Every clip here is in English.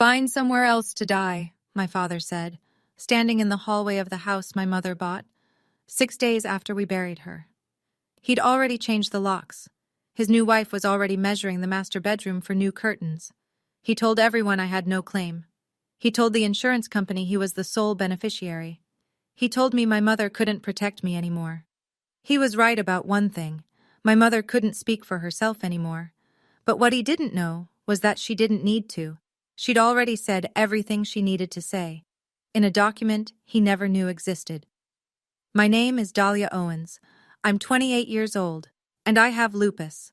Find somewhere else to die, my father said, standing in the hallway of the house my mother bought, 6 days after we buried her. He'd already changed the locks. His new wife was already measuring the master bedroom for new curtains. He told everyone I had no claim. He told the insurance company he was the sole beneficiary. He told me my mother couldn't protect me anymore. He was right about one thing. My mother couldn't speak for herself anymore. But what he didn't know was that she didn't need to. She'd already said everything she needed to say, in a document he never knew existed. My name is Dahlia Owens. I'm 28 years old, and I have lupus.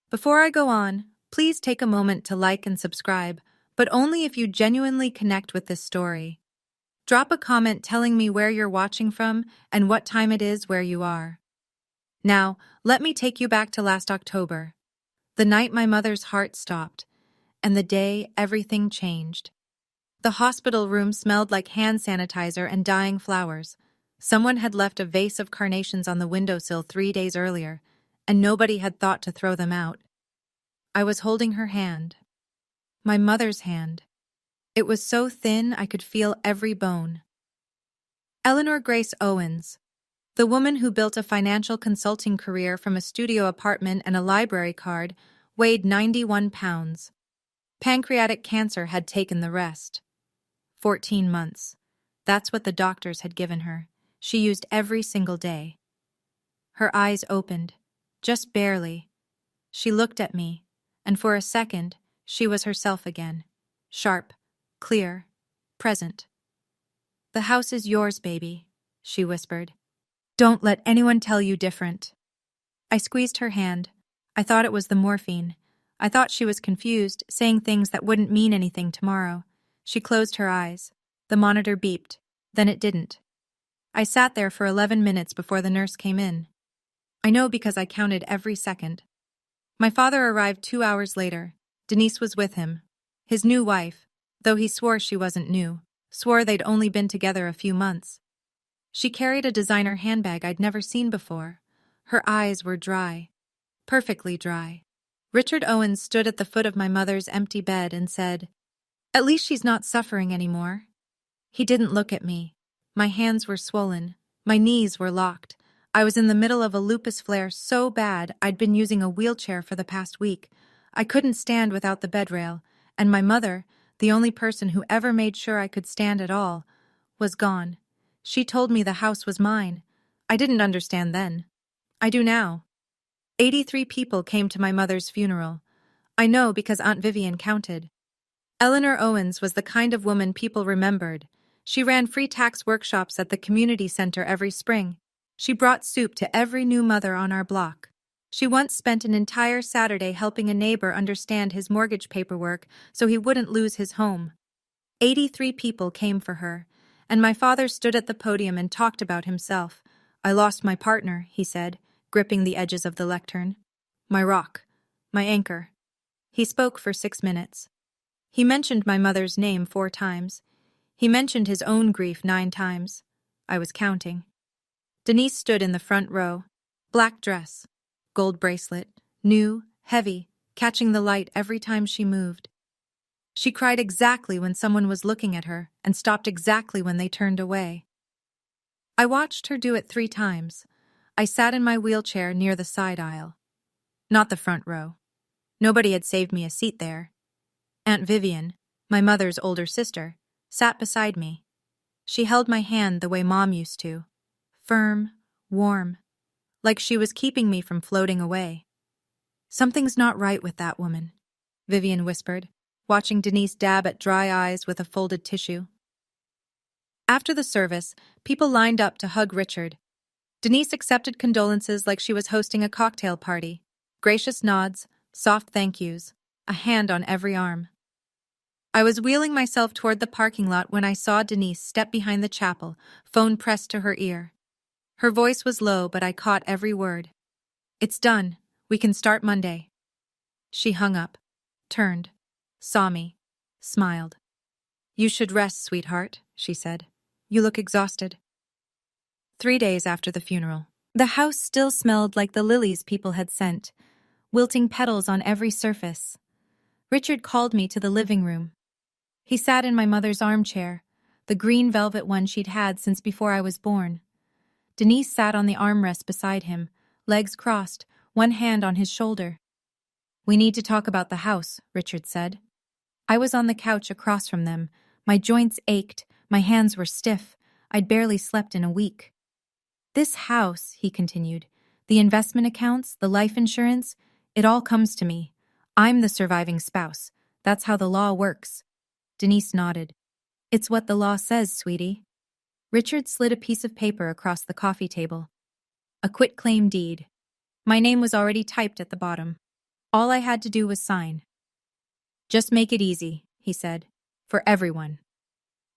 Before I go on, please take a moment to like and subscribe, but only if you genuinely connect with this story. Drop a comment telling me where you're watching from and what time it is where you are. Now, let me take you back to last October, the night my mother's heart stopped, and the day everything changed. The hospital room smelled like hand sanitizer and dying flowers. Someone had left a vase of carnations on the windowsill 3 days earlier, and nobody had thought to throw them out. I was holding her hand. My mother's hand. It was so thin I could feel every bone. Eleanor Grace Owens, the woman who built a financial consulting career from a studio apartment and a library card, weighed 91 pounds. Pancreatic cancer had taken the rest. 14 months. That's what the doctors had given her. She used every single day. Her eyes opened, just barely. She looked at me, and for a second, she was herself again. Sharp, clear, present. "The house is yours, baby," she whispered. "Don't let anyone tell you different." I squeezed her hand. I thought it was the morphine. I thought she was confused, saying things that wouldn't mean anything tomorrow. She closed her eyes. The monitor beeped. Then it didn't. I sat there for 11 minutes before the nurse came in. I know because I counted every second. My father arrived 2 hours later. Denise was with him. His new wife, though he swore she wasn't new, swore they'd only been together a few months. She carried a designer handbag I'd never seen before. Her eyes were dry. Perfectly dry. Richard Owens stood at the foot of my mother's empty bed and said, "At least she's not suffering anymore." He didn't look at me. My hands were swollen. My knees were locked. I was in the middle of a lupus flare so bad I'd been using a wheelchair for the past week. I couldn't stand without the bed rail, and my mother, the only person who ever made sure I could stand at all, was gone. She told me the house was mine. I didn't understand then. I do now. 83 people came to my mother's funeral. I know because Aunt Vivian counted. Eleanor Owens was the kind of woman people remembered. She ran free tax workshops at the community center every spring. She brought soup to every new mother on our block. She once spent an entire Saturday helping a neighbor understand his mortgage paperwork so he wouldn't lose his home. 83 people came for her, and my father stood at the podium and talked about himself. "I lost my partner," he said, gripping the edges of the lectern. "My rock. My anchor." He spoke for 6 minutes. He mentioned my mother's name 4 times. He mentioned his own grief 9 times. I was counting. Denise stood in the front row. Black dress, gold bracelet, new, heavy, catching the light every time she moved. She cried exactly when someone was looking at her and stopped exactly when they turned away. I watched her do it 3 times. I sat in my wheelchair near the side aisle. Not the front row. Nobody had saved me a seat there. Aunt Vivian, my mother's older sister, sat beside me. She held my hand the way Mom used to. Firm, warm, like she was keeping me from floating away. "Something's not right with that woman," Vivian whispered, watching Denise dab at dry eyes with a folded tissue. After the service, people lined up to hug Richard. Denise accepted condolences like she was hosting a cocktail party. Gracious nods, soft thank yous, a hand on every arm. I was wheeling myself toward the parking lot when I saw Denise step behind the chapel, phone pressed to her ear. Her voice was low, but I caught every word. "It's done. We can start Monday." She hung up, turned, saw me, smiled. "You should rest, sweetheart," she said. "You look exhausted." 3 days after the funeral. The house still smelled like the lilies people had sent, wilting petals on every surface. Richard called me to the living room. He sat in my mother's armchair, the green velvet one she'd had since before I was born. Denise sat on the armrest beside him, legs crossed, one hand on his shoulder. "We need to talk about the house," Richard said. I was on the couch across from them. My joints ached, my hands were stiff. I'd barely slept in a week. "This house," he continued, "the investment accounts, the life insurance, it all comes to me. I'm the surviving spouse. That's how the law works." Denise nodded. "It's what the law says, sweetie." Richard slid a piece of paper across the coffee table. A quitclaim deed. My name was already typed at the bottom. All I had to do was sign. "Just make it easy," he said. "For everyone."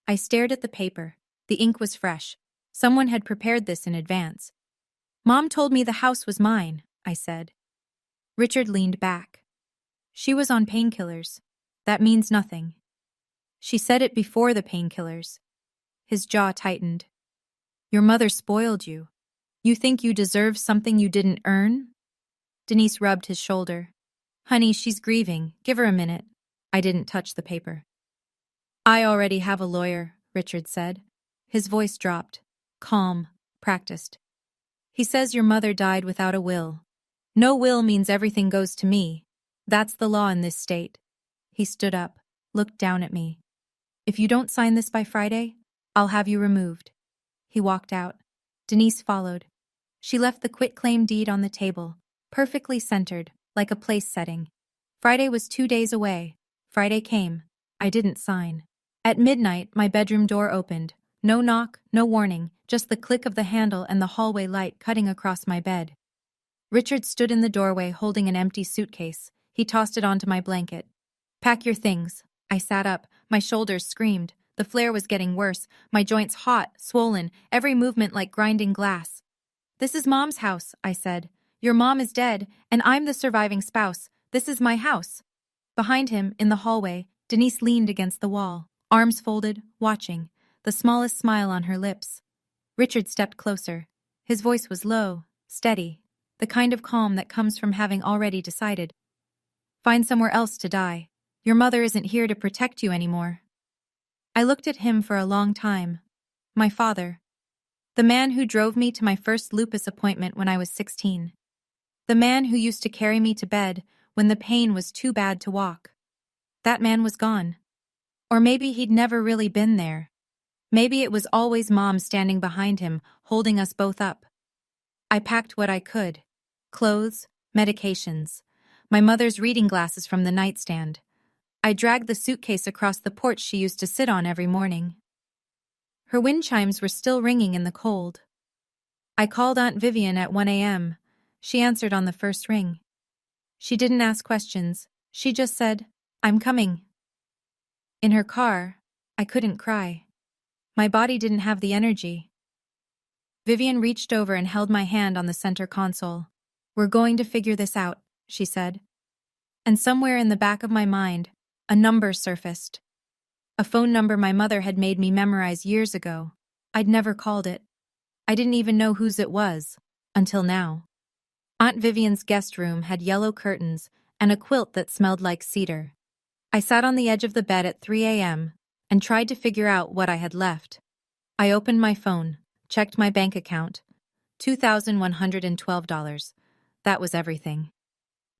I stared at the paper. The ink was fresh. Someone had prepared this in advance. "Mom told me the house was mine," I said. Richard leaned back. "She was on painkillers. That means nothing." "She said it before the painkillers." His jaw tightened. "Your mother spoiled you. You think you deserve something you didn't earn?" Denise rubbed his shoulder. "Honey, she's grieving. Give her a minute." I didn't touch the paper. "I already have a lawyer," Richard said. His voice dropped. Calm, practiced. "He says your mother died without a will. No will means everything goes to me. That's the law in this state." He stood up, looked down at me. "If you don't sign this by Friday, I'll have you removed." He walked out. Denise followed. She left the quitclaim deed on the table, perfectly centered, like a place setting. Friday was 2 days away. Friday came. I didn't sign. At midnight, my bedroom door opened. No knock, no warning, just the click of the handle and the hallway light cutting across my bed. Richard stood in the doorway holding an empty suitcase. He tossed it onto my blanket. "Pack your things." I sat up. My shoulders screamed. The flare was getting worse, my joints hot, swollen, every movement like grinding glass. "This is Mom's house," I said. "Your mom is dead, and I'm the surviving spouse. This is my house." Behind him, in the hallway, Denise leaned against the wall, arms folded, watching, the smallest smile on her lips. Richard stepped closer. His voice was low, steady, the kind of calm that comes from having already decided. "Find somewhere else to die. Your mother isn't here to protect you anymore." I looked at him for a long time. My father. The man who drove me to my first lupus appointment when I was 16. The man who used to carry me to bed when the pain was too bad to walk. That man was gone. Or maybe he'd never really been there. Maybe it was always Mom standing behind him, holding us both up. I packed what I could. Clothes, medications, my mother's reading glasses from the nightstand. I dragged the suitcase across the porch she used to sit on every morning. Her wind chimes were still ringing in the cold. I called Aunt Vivian at 1 a.m. She answered on the first ring. She didn't ask questions. She just said, "I'm coming." In her car, I couldn't cry. My body didn't have the energy. Vivian reached over and held my hand on the center console. "We're going to figure this out," she said. And somewhere in the back of my mind, a number surfaced. A phone number my mother had made me memorize years ago. I'd never called it. I didn't even know whose it was, until now. Aunt Vivian's guest room had yellow curtains and a quilt that smelled like cedar. I sat on the edge of the bed at 3 a.m. and tried to figure out what I had left. I opened my phone, checked my bank account. $2,112. That was everything.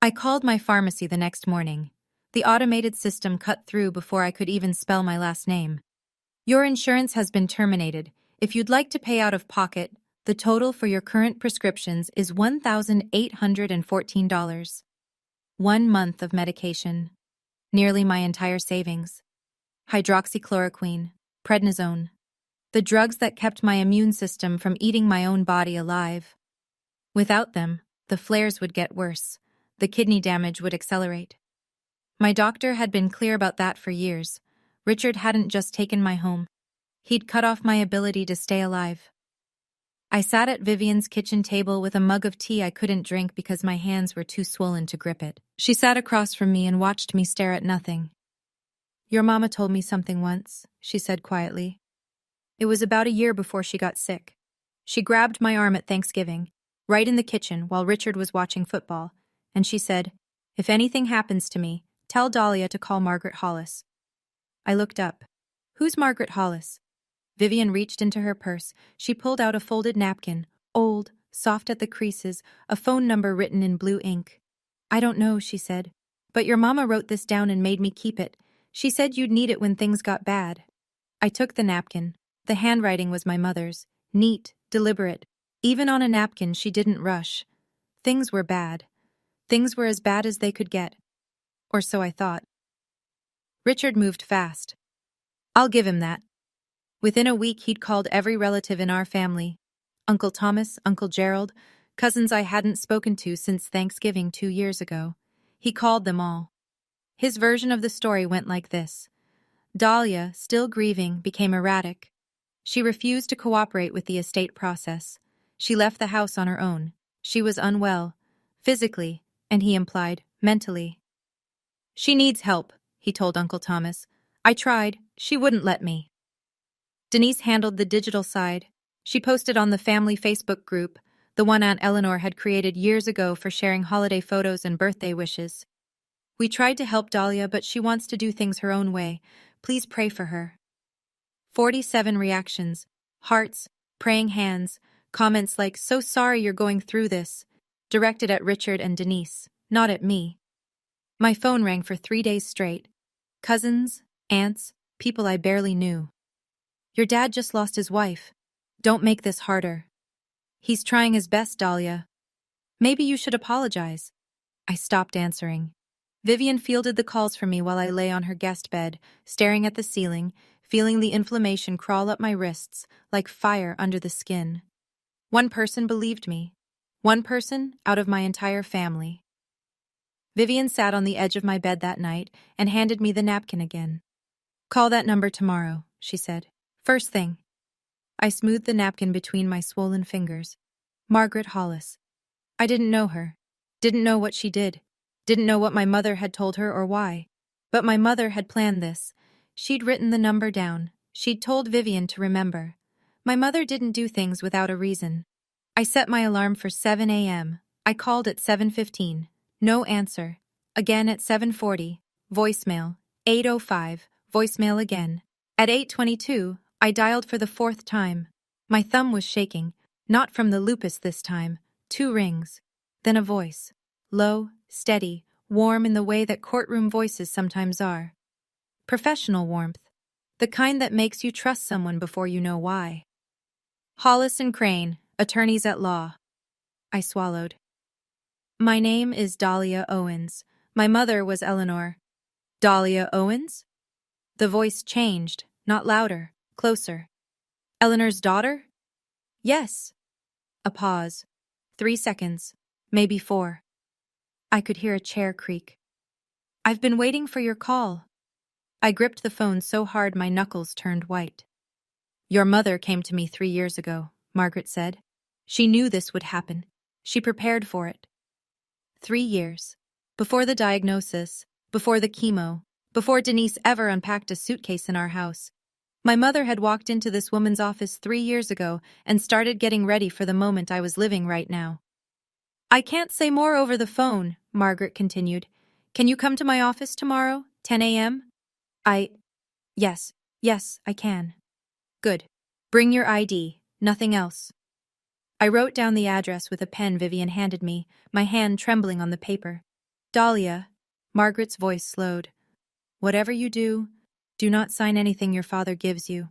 I called my pharmacy the next morning. The automated system cut through before I could even spell my last name. "Your insurance has been terminated. If you'd like to pay out of pocket, the total for your current prescriptions is $1,814. 1 month of medication. Nearly my entire savings. Hydroxychloroquine, prednisone. The drugs that kept my immune system from eating my own body alive. Without them, the flares would get worse. The kidney damage would accelerate. My doctor had been clear about that for years. Richard hadn't just taken my home. He'd cut off my ability to stay alive. I sat at Vivian's kitchen table with a mug of tea I couldn't drink because my hands were too swollen to grip it. She sat across from me and watched me stare at nothing. "Your mama told me something once," she said quietly. "It was about a year before she got sick. She grabbed my arm at Thanksgiving, right in the kitchen while Richard was watching football, and she said, 'If anything happens to me, tell Dahlia to call Margaret Hollis.' I looked up. Who's Margaret Hollis? Vivian reached into her purse. She pulled out a folded napkin, old, soft at the creases, a phone number written in blue ink. I don't know, she said. But your mama wrote this down and made me keep it. She said you'd need it when things got bad. I took the napkin. The handwriting was my mother's. Neat, deliberate. Even on a napkin, she didn't rush. Things were bad. Things were as bad as they could get. Or so I thought. Richard moved fast. I'll give him that. Within a week, he'd called every relative in our family. Uncle Thomas, Uncle Gerald, cousins I hadn't spoken to since Thanksgiving 2 years ago. He called them all. His version of the story went like this. Dahlia, still grieving, became erratic. She refused to cooperate with the estate process. She left the house on her own. She was unwell, physically, and he implied, mentally. She needs help, he told Uncle Thomas. I tried. She wouldn't let me. Denise handled the digital side. She posted on the family Facebook group, the one Aunt Eleanor had created years ago for sharing holiday photos and birthday wishes. We tried to help Dahlia, but she wants to do things her own way. Please pray for her. 47 reactions, hearts, praying hands, comments like, so sorry you're going through this, directed at Richard and Denise, not at me. My phone rang for 3 days straight. Cousins, aunts, people I barely knew. Your dad just lost his wife. Don't make this harder. He's trying his best, Dahlia. Maybe you should apologize. I stopped answering. Vivian fielded the calls for me while I lay on her guest bed, staring at the ceiling, feeling the inflammation crawl up my wrists like fire under the skin. One person believed me. One person out of my entire family. Vivian sat on the edge of my bed that night and handed me the napkin again. Call that number tomorrow, she said. First thing. I smoothed the napkin between my swollen fingers. Margaret Hollis. I didn't know her. Didn't know what she did. Didn't know what my mother had told her or why. But my mother had planned this. She'd written the number down. She'd told Vivian to remember. My mother didn't do things without a reason. I set my alarm for 7 a.m. I called at 7:15. No answer. Again at 7:40. Voicemail. 8:05. Voicemail again. At 8:22, I dialed for the 4th time. My thumb was shaking. Not from the lupus this time. 2 rings. Then a voice. Low, steady, warm in the way that courtroom voices sometimes are. Professional warmth. The kind that makes you trust someone before you know why. Hollis and Crane, attorneys at law. I swallowed. My name is Dahlia Owens. My mother was Eleanor. Dahlia Owens? The voice changed, not louder, closer. Eleanor's daughter? Yes. A pause. 3 seconds, maybe 4. I could hear a chair creak. I've been waiting for your call. I gripped the phone so hard my knuckles turned white. Your mother came to me 3 years ago, Margaret said. She knew this would happen. She prepared for it. 3 years. Before the diagnosis, before the chemo, before Denise ever unpacked a suitcase in our house. My mother had walked into this woman's office 3 years ago and started getting ready for the moment I was living right now. I can't say more over the phone, Margaret continued. Can you come to my office tomorrow, 10 a.m.? Yes, I can. Good. Bring your ID, nothing else. I wrote down the address with a pen Vivian handed me, my hand trembling on the paper. Dahlia, Margaret's voice slowed. Whatever you do, do not sign anything your father gives you,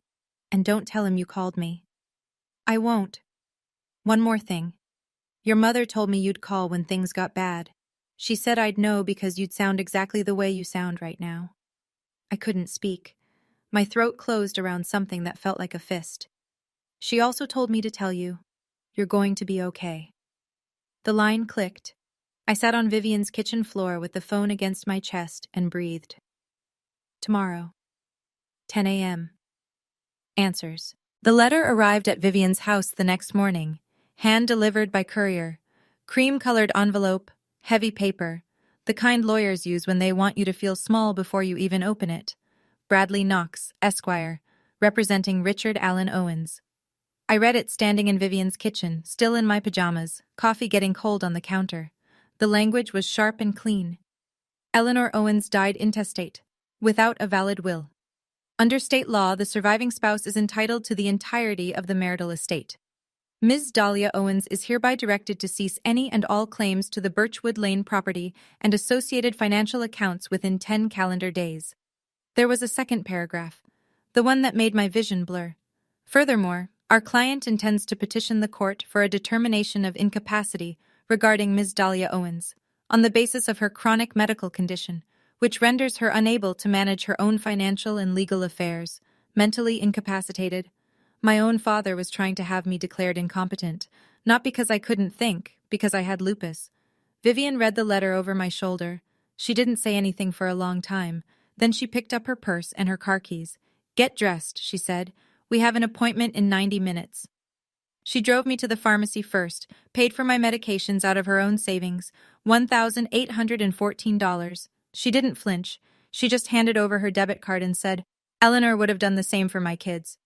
and don't tell him you called me. I won't. One more thing. Your mother told me you'd call when things got bad. She said I'd know because you'd sound exactly the way you sound right now. I couldn't speak. My throat closed around something that felt like a fist. She also told me to tell you, you're going to be okay. The line clicked. I sat on Vivian's kitchen floor with the phone against my chest and breathed. Tomorrow. 10 a.m. Answers. The letter arrived at Vivian's house the next morning, hand-delivered by courier. Cream-colored envelope, heavy paper, the kind lawyers use when they want you to feel small before you even open it. Bradley Knox, Esquire, representing Richard Allen Owens. I read it standing in Vivian's kitchen, still in my pajamas, coffee getting cold on the counter. The language was sharp and clean. Eleanor Owens died intestate, without a valid will. Under state law, the surviving spouse is entitled to the entirety of the marital estate. Ms. Dahlia Owens is hereby directed to cease any and all claims to the Birchwood Lane property and associated financial accounts within 10 calendar days. There was a second paragraph, the one that made my vision blur. Furthermore, our client intends to petition the court for a determination of incapacity regarding Ms. Dahlia Owens, on the basis of her chronic medical condition, which renders her unable to manage her own financial and legal affairs, mentally incapacitated. My own father was trying to have me declared incompetent, not because I couldn't think, because I had lupus. Vivian read the letter over my shoulder. She didn't say anything for a long time. Then she picked up her purse and her car keys. "Get dressed," she said. "We have an appointment in 90 minutes." She drove me to the pharmacy first, paid for my medications out of her own savings, $1,814. She didn't flinch. She just handed over her debit card and said, "Eleanor would have done the same for my kids."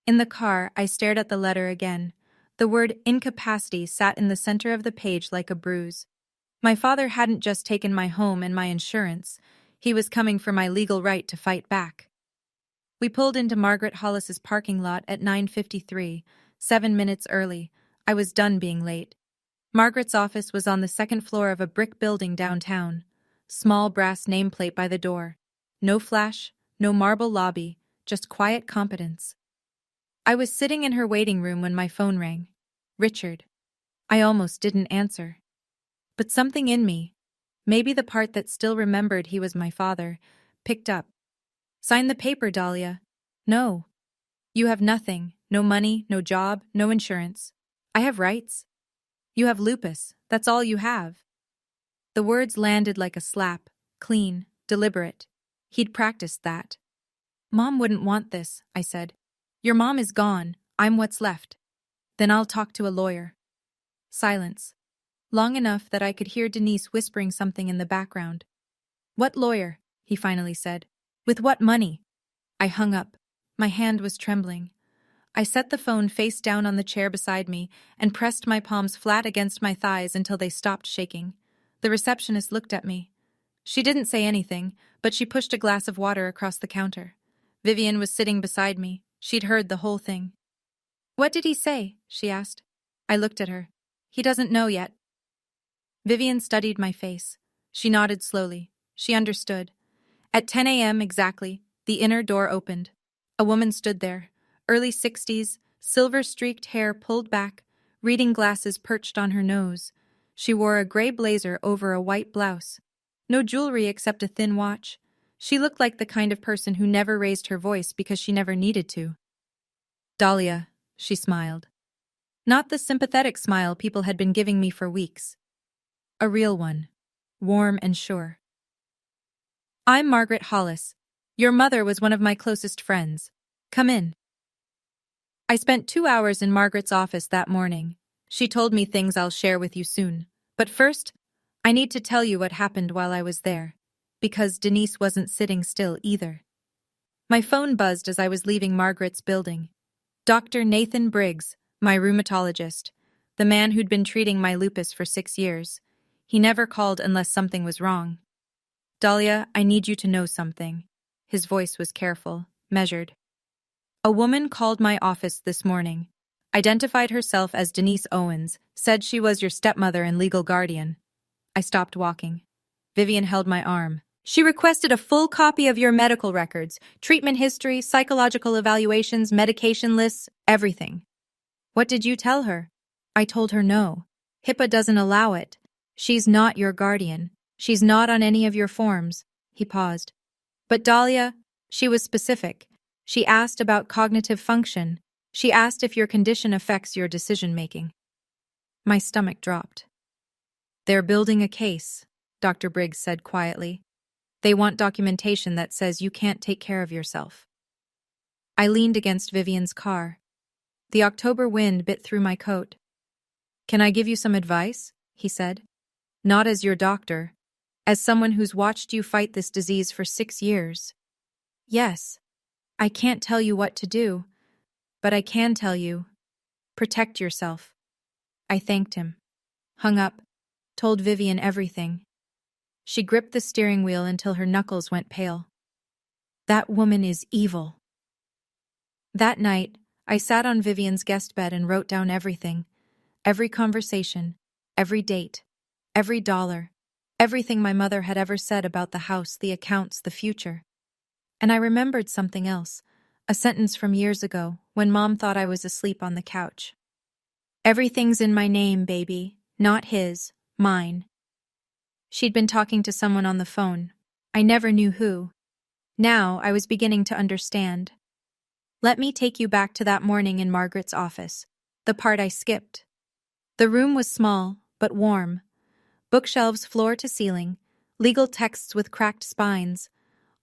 In the car, I stared at the letter again. The word incapacity sat in the center of the page like a bruise. My father hadn't just taken my home and my insurance. He was coming for my legal right to fight back. We pulled into Margaret Hollis's parking lot at 9:53, 7 minutes early. I was done being late. Margaret's office was on the second floor of a brick building downtown. Small brass nameplate by the door. No flash, no marble lobby, just quiet competence. I was sitting in her waiting room when my phone rang. Richard. I almost didn't answer. But something in me, maybe the part that still remembered he was my father, picked up. "Sign the paper, Dahlia." "No. You have nothing, no money, no job, no insurance. I have rights. You have lupus, that's all you have." The words landed like a slap, clean, deliberate. He'd practiced that. "Mom wouldn't want this," I said. "Your mom is gone, I'm what's left. Then I'll talk to a lawyer." Silence. Long enough that I could hear Denise whispering something in the background. "What lawyer?" he finally said. "With what money?" I hung up. My hand was trembling. I set the phone face down on the chair beside me and pressed my palms flat against my thighs until they stopped shaking. The receptionist looked at me. She didn't say anything, but she pushed a glass of water across the counter. Vivian was sitting beside me. She'd heard the whole thing. "What did he say?" she asked. I looked at her. "He doesn't know yet." Vivian studied my face. She nodded slowly. She understood. At 10 a.m. exactly, the inner door opened. A woman stood there, early 60s, silver-streaked hair pulled back, reading glasses perched on her nose. She wore a gray blazer over a white blouse. No jewelry except a thin watch. She looked like the kind of person who never raised her voice because she never needed to. "Dahlia," she smiled. Not the sympathetic smile people had been giving me for weeks. A real one. Warm and sure. "I'm Margaret Hollis. Your mother was one of my closest friends. Come in." I spent 2 hours in Margaret's office that morning. She told me things I'll share with you soon. But first, I need to tell you what happened while I was there. Because Denise wasn't sitting still either. My phone buzzed as I was leaving Margaret's building. Dr. Nathan Briggs, my rheumatologist, the man who'd been treating my lupus for 6 years. He never called unless something was wrong. "Dahlia, I need you to know something." His voice was careful, measured. "A woman called my office this morning, identified herself as Denise Owens, said she was your stepmother and legal guardian." I stopped walking. Vivian held my arm. "She requested a full copy of your medical records, treatment history, psychological evaluations, medication lists, everything." "What did you tell her?" "I told her no. HIPAA doesn't allow it. She's not your guardian. She's not on any of your forms." He paused. "But Dahlia," she was specific. She asked about cognitive function. She asked if your condition affects your decision-making. My stomach dropped. "They're building a case," Dr. Briggs said quietly. "They want documentation that says you can't take care of yourself." I leaned against Vivian's car. The October wind bit through my coat. "Can I give you some advice?" he said. "Not as your doctor, as someone who's watched you fight this disease for 6 years. Yes, I can't tell you what to do, but I can tell you, protect yourself." I thanked him, hung up, told Vivian everything. She gripped the steering wheel until her knuckles went pale. That woman is evil. That night, I sat on Vivian's guest bed and wrote down everything. Every conversation, every date, every dollar, everything my mother had ever said about the house, the accounts, the future. And I remembered something else, a sentence from years ago when Mom thought I was asleep on the couch. Everything's in my name, baby, not his, mine. She'd been talking to someone on the phone. I never knew who. Now I was beginning to understand. Let me take you back to that morning in Margaret's office, the part I skipped. The room was small, but warm. Bookshelves floor to ceiling, legal texts with cracked spines.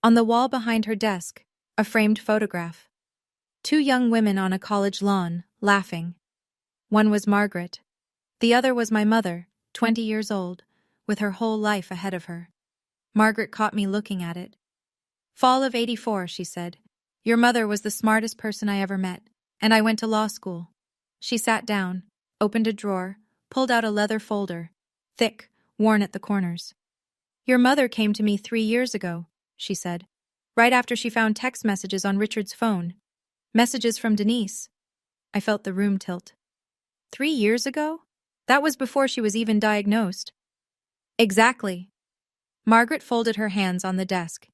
On the wall behind her desk, a framed photograph. 2 young women on a college lawn, laughing. One was Margaret. The other was my mother, 20 years old, with her whole life ahead of her. Margaret caught me looking at it. Fall of '84, she said. Your mother was the smartest person I ever met, and I went to law school. She sat down, opened a drawer, pulled out a leather folder, thick, worn at the corners. Your mother came to me 3 years ago, she said, right after she found text messages on Richard's phone. Messages from Denise. I felt the room tilt. 3 years ago? That was before she was even diagnosed. Exactly. Margaret folded her hands on the desk.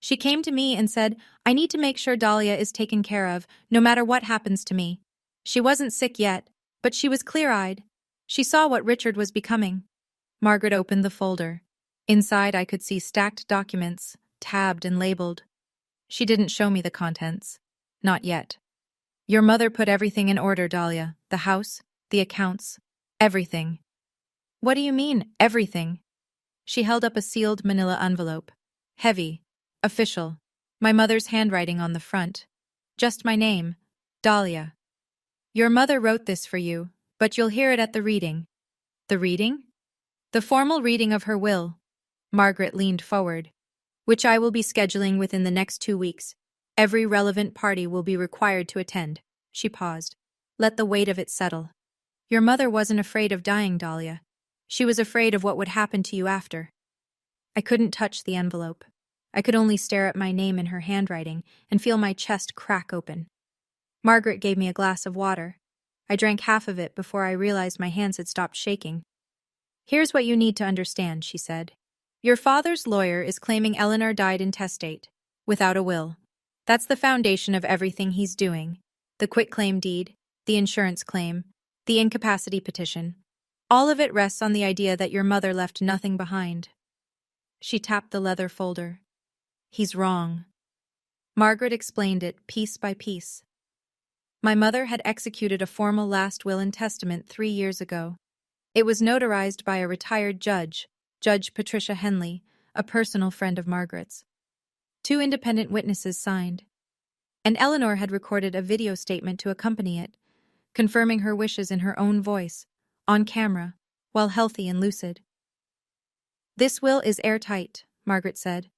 She came to me and said, I need to make sure Dahlia is taken care of, no matter what happens to me. She wasn't sick yet, but she was clear-eyed. She saw what Richard was becoming. Margaret opened the folder. Inside I could see stacked documents, tabbed and labeled. She didn't show me the contents. Not yet. Your mother put everything in order, Dahlia. The house, the accounts, everything. What do you mean, everything? She held up a sealed manila envelope. Heavy. Official. My mother's handwriting on the front. Just my name. Dahlia. Your mother wrote this for you, but you'll hear it at the reading. The reading? The formal reading of her will. Margaret leaned forward. Which I will be scheduling within the next 2 weeks. Every relevant party will be required to attend. She paused. Let the weight of it settle. Your mother wasn't afraid of dying, Dahlia. She was afraid of what would happen to you after. I couldn't touch the envelope. I could only stare at my name in her handwriting and feel my chest crack open. Margaret gave me a glass of water. I drank half of it before I realized my hands had stopped shaking. Here's what you need to understand, she said. Your father's lawyer is claiming Eleanor died intestate, without a will. That's the foundation of everything he's doing. The quitclaim deed, the insurance claim, the incapacity petition. All of it rests on the idea that your mother left nothing behind. She tapped the leather folder. He's wrong. Margaret explained it piece by piece. My mother had executed a formal last will and testament 3 years ago. It was notarized by a retired judge, Judge Patricia Henley, a personal friend of Margaret's. 2 independent witnesses signed. And Eleanor had recorded a video statement to accompany it, confirming her wishes in her own voice, on camera, while healthy and lucid. This will is airtight, Margaret said.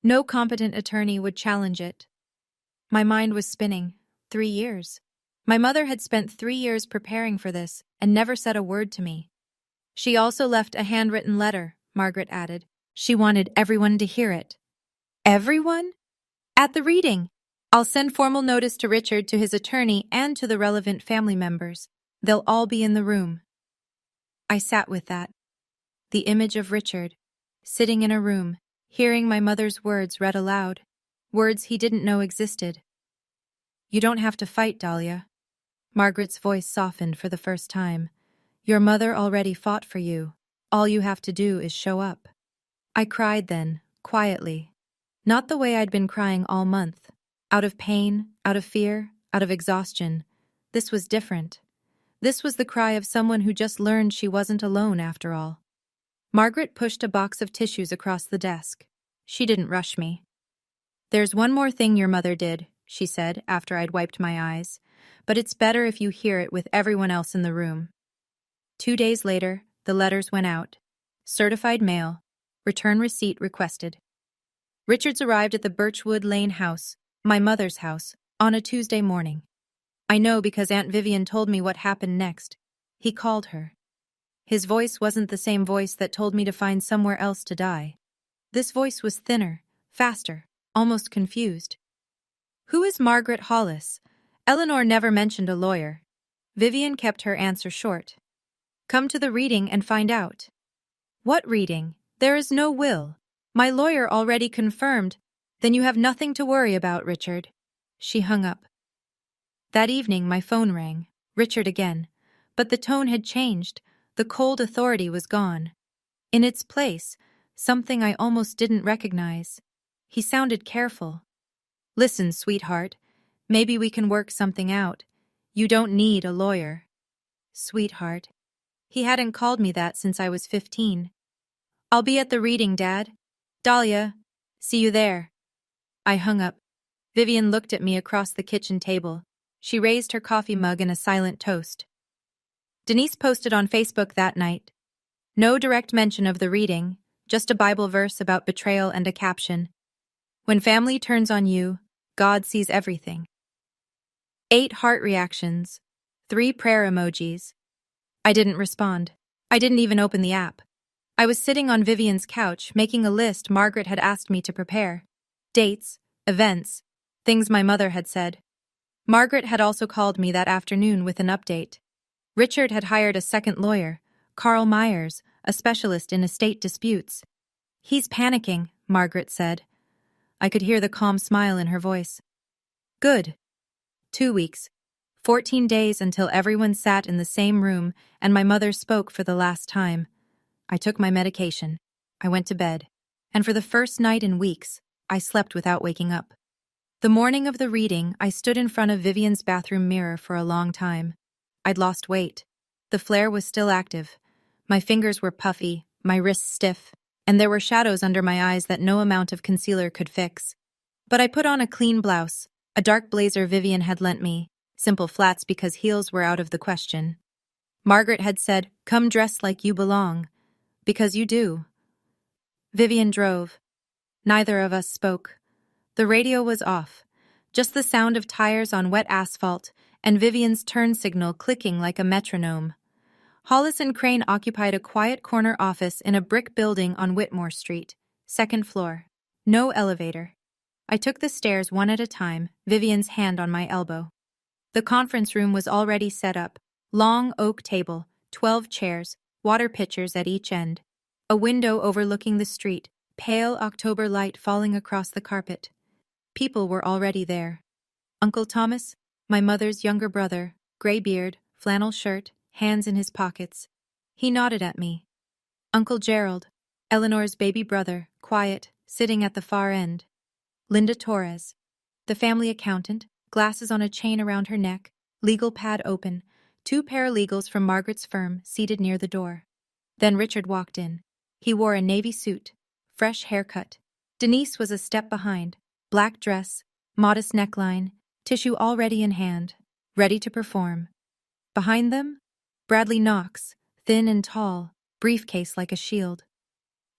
No competent attorney would challenge it. My mind was spinning. 3 years. My mother had spent 3 years preparing for this and never said a word to me. She also left a handwritten letter, Margaret added. She wanted everyone to hear it. Everyone? At the reading. I'll send formal notice to Richard, to his attorney, and to the relevant family members. They'll all be in the room. I sat with that. The image of Richard, sitting in a room, hearing my mother's words read aloud, words he didn't know existed. You don't have to fight, Dahlia. Margaret's voice softened for the first time. Your mother already fought for you. All you have to do is show up. I cried then, quietly. Not the way I'd been crying all month. Out of pain, out of fear, out of exhaustion. This was different. This was the cry of someone who just learned she wasn't alone after all. Margaret pushed a box of tissues across the desk. She didn't rush me. There's one more thing your mother did, she said after I'd wiped my eyes, but it's better if you hear it with everyone else in the room. 2 days later, the letters went out. Certified mail. Return receipt requested. Richards arrived at the Birchwood Lane house, my mother's house, on a Tuesday morning. I know because Aunt Vivian told me what happened next. He called her. His voice wasn't the same voice that told me to find somewhere else to die. This voice was thinner, faster, almost confused. "Who is Margaret Hollis?" Eleanor never mentioned a lawyer. Vivian kept her answer short. "Come to the reading and find out." "What reading? There is no will. My lawyer already confirmed." "Then you have nothing to worry about, Richard." She hung up. That evening my phone rang. Richard again. But the tone had changed. The cold authority was gone. In its place, something I almost didn't recognize. He sounded careful. "Listen, sweetheart. Maybe we can work something out. You don't need a lawyer." Sweetheart. He hadn't called me that since I was 15. "I'll be at the reading, Dad. Dahlia. See you there." I hung up. Vivian looked at me across the kitchen table. She raised her coffee mug in a silent toast. Denise posted on Facebook that night. No direct mention of the reading, just a Bible verse about betrayal and a caption. "When family turns on you, God sees everything." 8 heart reactions. 3 prayer emojis. I didn't respond. I didn't even open the app. I was sitting on Vivian's couch, making a list Margaret had asked me to prepare. Dates, events, things my mother had said. Margaret had also called me that afternoon with an update. Richard had hired a second lawyer, Carl Myers, a specialist in estate disputes. "He's panicking," Margaret said. I could hear the calm smile in her voice. "Good." 2 weeks. 14 days until everyone sat in the same room and my mother spoke for the last time. I took my medication. I went to bed. And for the first night in weeks, I slept without waking up. The morning of the reading, I stood in front of Vivian's bathroom mirror for a long time. I'd lost weight. The flare was still active. My fingers were puffy, my wrists stiff, and there were shadows under my eyes that no amount of concealer could fix. But I put on a clean blouse, a dark blazer Vivian had lent me, simple flats because heels were out of the question. Margaret had said, "Come dressed like you belong." Because you do. Vivian drove. Neither of us spoke. The radio was off, just the sound of tires on wet asphalt and Vivian's turn signal clicking like a metronome. Hollis and Crane occupied a quiet corner office in a brick building on Whitmore Street, 2nd floor. No elevator. I took the stairs one at a time, Vivian's hand on my elbow. The conference room was already set up. Long oak table, 12 chairs, water pitchers at each end. A window overlooking the street, pale October light falling across the carpet. People were already there. Uncle Thomas, my mother's younger brother, gray beard, flannel shirt, hands in his pockets. He nodded at me. Uncle Gerald, Eleanor's baby brother, quiet, sitting at the far end. Linda Torres, the family accountant, glasses on a chain around her neck, legal pad open, 2 paralegals from Margaret's firm seated near the door. Then Richard walked in. He wore a navy suit, fresh haircut. Denise was a step behind, black dress, modest neckline, tissue already in hand, ready to perform. Behind them, Bradley Knox, thin and tall, briefcase like a shield.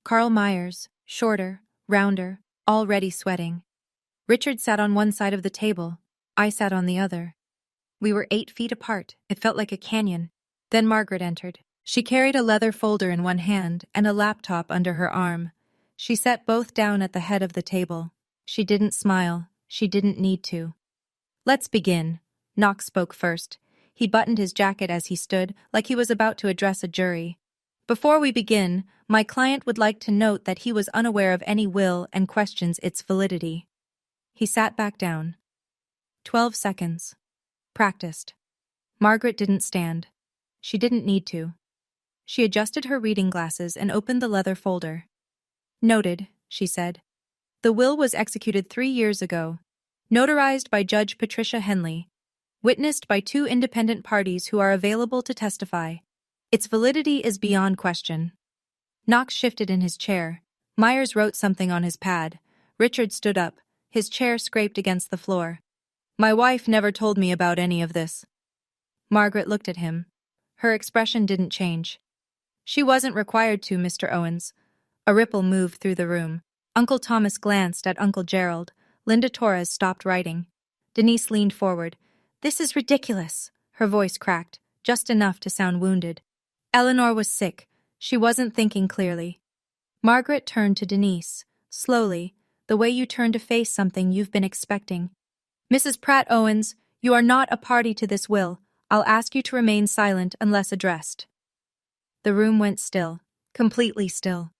Carl Myers, shorter, rounder, already sweating. Richard sat on one side of the table. I sat on the other. We were 8 feet apart. It felt like a canyon. Then Margaret entered. She carried a leather folder in one hand and a laptop under her arm. She sat both down at the head of the table. She didn't smile. She didn't need to. "Let's begin." Knox spoke first. He buttoned his jacket as he stood, like he was about to address a jury. "Before we begin, my client would like to note that he was unaware of any will and questions its validity." He sat back down. 12 seconds. Practiced. Margaret didn't stand. She didn't need to. She adjusted her reading glasses and opened the leather folder. "Noted," she said. "The will was executed 3 years ago. Notarized by Judge Patricia Henley. Witnessed by 2 independent parties who are available to testify. Its validity is beyond question." Knox shifted in his chair. Myers wrote something on his pad. Richard stood up. His chair scraped against the floor. "My wife never told me about any of this." Margaret looked at him. Her expression didn't change. "She wasn't required to, Mr. Owens." A ripple moved through the room. Uncle Thomas glanced at Uncle Gerald. Linda Torres stopped writing. Denise leaned forward. "This is ridiculous." Her voice cracked, just enough to sound wounded. Eleanor was sick. She wasn't thinking clearly. Margaret turned to Denise. Slowly, the way you turn to face something you've been expecting. Mrs. Pratt Owens, you are not a party to this will. I'll ask you to remain silent unless addressed. The room went still, completely still.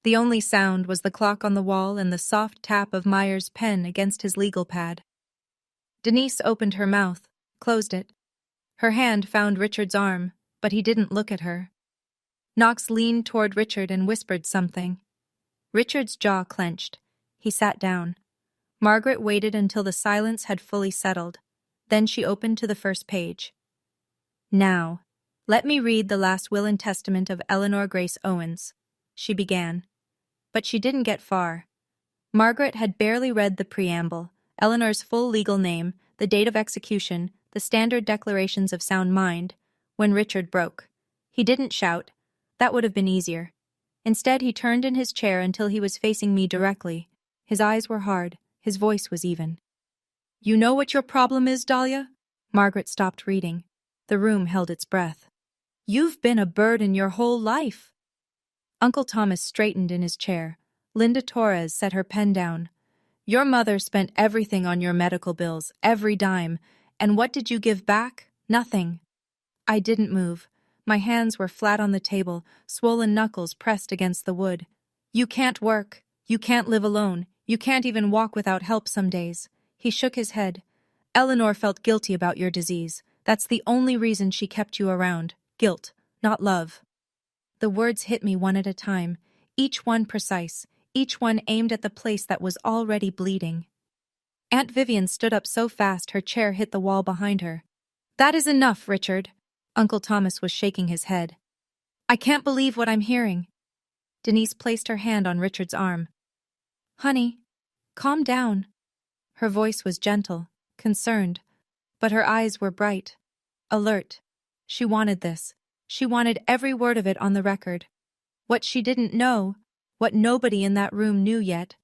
The only sound was the clock on the wall and the soft tap of Meyer's pen against his legal pad. Denise opened her mouth, closed it. Her hand found Richard's arm, but he didn't look at her. Knox leaned toward Richard and whispered something. Richard's jaw clenched. He sat down. Margaret waited until the silence had fully settled. Then she opened to the first page. Now, let me read the last will and testament of Eleanor Grace Owens, she began. But she didn't get far. Margaret had barely read the preamble, Eleanor's full legal name, the date of execution, the standard declarations of sound mind, when Richard broke. He didn't shout. That would have been easier. Instead, he turned in his chair until he was facing me directly. His eyes were hard. His voice was even. You know what your problem is, Dahlia? Margaret stopped reading. The room held its breath. You've been a burden your whole life. Uncle Thomas straightened in his chair. Linda Torres set her pen down. Your mother spent everything on your medical bills, every dime. And what did you give back? Nothing. I didn't move. My hands were flat on the table, swollen knuckles pressed against the wood. You can't work. You can't live alone. You can't even walk without help some days. He shook his head. Eleanor felt guilty about your disease. That's the only reason she kept you around. Guilt, not love. The words hit me one at a time, each one precise, each one aimed at the place that was already bleeding. Aunt Vivian stood up so fast her chair hit the wall behind her. That is enough, Richard. Uncle Thomas was shaking his head. I can't believe what I'm hearing. Denise placed her hand on Richard's arm. Honey, calm down. Her voice was gentle, concerned, but her eyes were bright, alert. She wanted this. She wanted every word of it on the record. What she didn't know, what nobody in that room knew yet,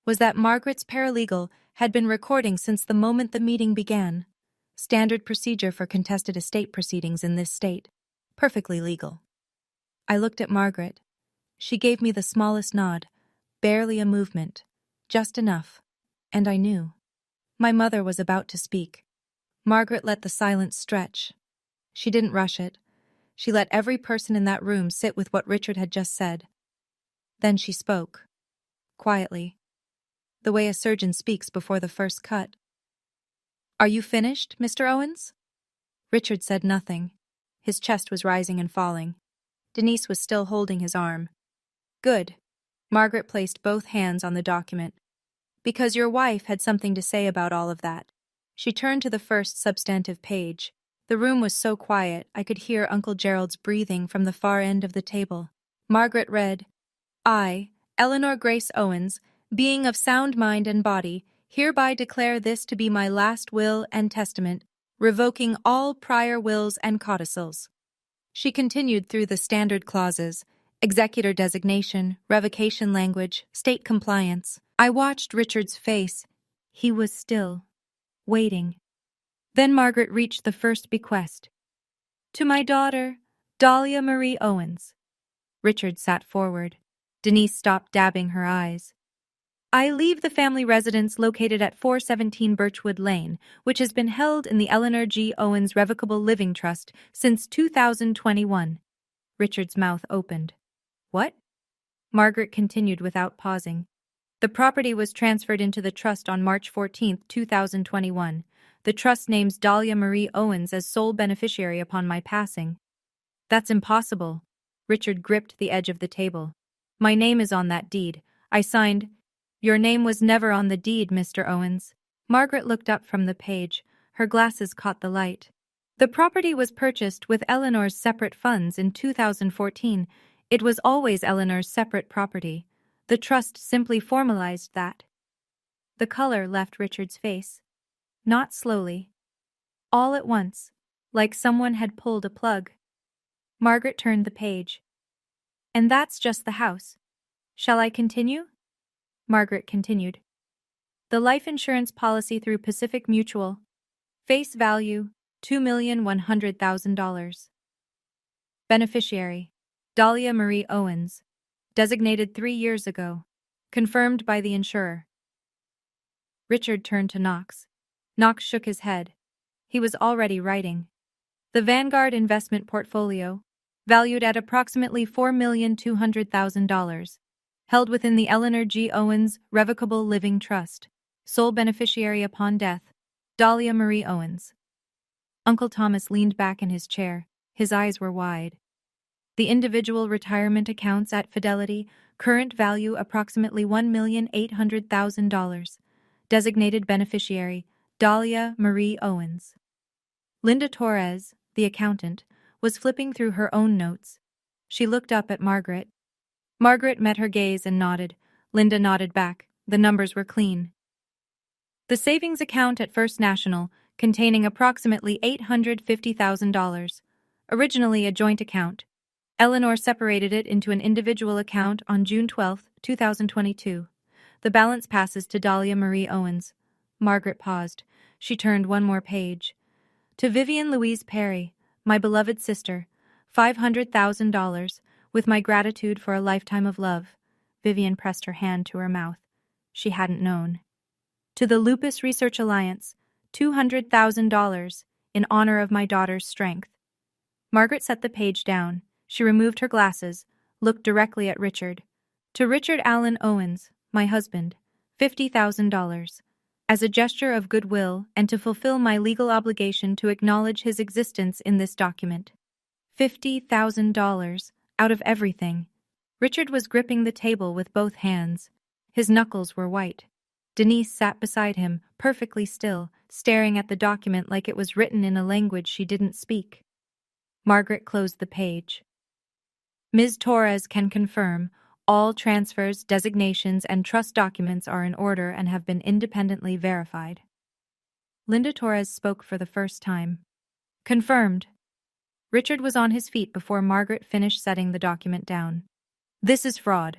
was that Margaret's paralegal had been recording since the moment the meeting began. Standard procedure for contested estate proceedings in this state. Perfectly legal. I looked at Margaret. She gave me the smallest nod, barely a movement, just enough, and I knew. My mother was about to speak. Margaret let the silence stretch. She didn't rush it. She let every person in that room sit with what Richard had just said. Then she spoke. Quietly. The way a surgeon speaks before the first cut. Are you finished, Mr. Owens? Richard said nothing. His chest was rising and falling. Denise was still holding his arm. Good. Margaret placed both hands on the document. Because your wife had something to say about all of that. She turned to the first substantive page. The room was so quiet I could hear Uncle Gerald's breathing from the far end of the table. Margaret read, I, Eleanor Grace Owens, being of sound mind and body, hereby declare this to be my last will and testament, revoking all prior wills and codicils. She continued through the standard clauses, executor designation, revocation language, state compliance. I watched Richard's face. He was still, waiting. Then Margaret reached the first bequest. To my daughter, Dahlia Marie Owens. Richard sat forward. Denise stopped dabbing her eyes. I leave the family residence located at 417 Birchwood Lane, which has been held in the Eleanor G. Owens Revocable Living Trust since 2021. Richard's mouth opened. What? Margaret continued without pausing. The property was transferred into the trust on March 14, 2021. The trust names Dahlia Marie Owens as sole beneficiary upon my passing. That's impossible. Richard gripped the edge of the table. My name is on that deed. I signed. Your name was never on the deed, Mr. Owens. Margaret looked up from the page. Her glasses caught the light. The property was purchased with Eleanor's separate funds in 2014. It was always Eleanor's separate property. The trust simply formalized that. The color left Richard's face. Not slowly. All at once, like someone had pulled a plug. Margaret turned the page. And that's just the house. Shall I continue? Margaret continued. The life insurance policy through Pacific Mutual. Face value, $2,100,000. Beneficiary, Dahlia Marie Owens. Designated 3 years ago. Confirmed by the insurer. Richard turned to Knox. Knox shook his head. He was already writing. The Vanguard investment portfolio, valued at approximately $4,200,000, held within the Eleanor G. Owens Revocable Living Trust, sole beneficiary upon death, Dahlia Marie Owens. Uncle Thomas leaned back in his chair. His eyes were wide. The individual retirement accounts at Fidelity, current value approximately $1,800,000. Designated beneficiary, Dahlia Marie Owens. Linda Torres, the accountant, was flipping through her own notes. She looked up at Margaret. Margaret met her gaze and nodded. Linda nodded back. The numbers were clean. The savings account at First National, containing approximately $850,000. Originally a joint account. Eleanor separated it into an individual account on June 12, 2022. The balance passes to Dahlia Marie Owens. Margaret paused. She turned one more page. To Vivian Louise Perry, my beloved sister, $500,000, with my gratitude for a lifetime of love. Vivian pressed her hand to her mouth. She hadn't known. To the Lupus Research Alliance, $200,000, in honor of my daughter's strength. Margaret set the page down. She removed her glasses, looked directly at Richard. To Richard Allen Owens, my husband, $50,000. As a gesture of goodwill and to fulfill my legal obligation to acknowledge his existence in this document. $50,000, out of everything. Richard was gripping the table with both hands. His knuckles were white. Denise sat beside him, perfectly still, staring at the document like it was written in a language she didn't speak. Margaret closed the page. Ms. Torres can confirm all transfers, designations, and trust documents are in order and have been independently verified. Linda Torres spoke for the first time. Confirmed. Richard was on his feet before Margaret finished setting the document down. This is fraud.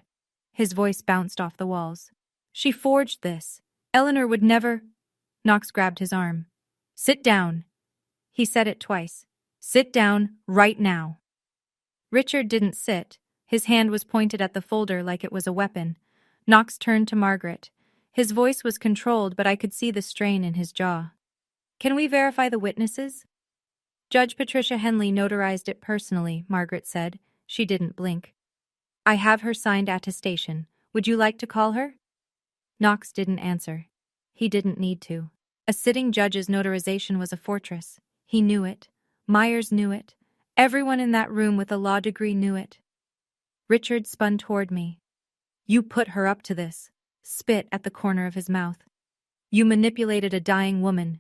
His voice bounced off the walls. She forged this. Eleanor would never... Knox grabbed his arm. Sit down. He said it twice. Sit down, right now. Richard didn't sit. His hand was pointed at the folder like it was a weapon. Knox turned to Margaret. His voice was controlled, but I could see the strain in his jaw. Can we verify the witnesses? Judge Patricia Henley notarized it personally, Margaret said. She didn't blink. I have her signed attestation. Would you like to call her? Knox didn't answer. He didn't need to. A sitting judge's notarization was a fortress. He knew it. Myers knew it. Everyone in that room with a law degree knew it. Richard spun toward me. You put her up to this. Spit at the corner of his mouth. You manipulated a dying woman.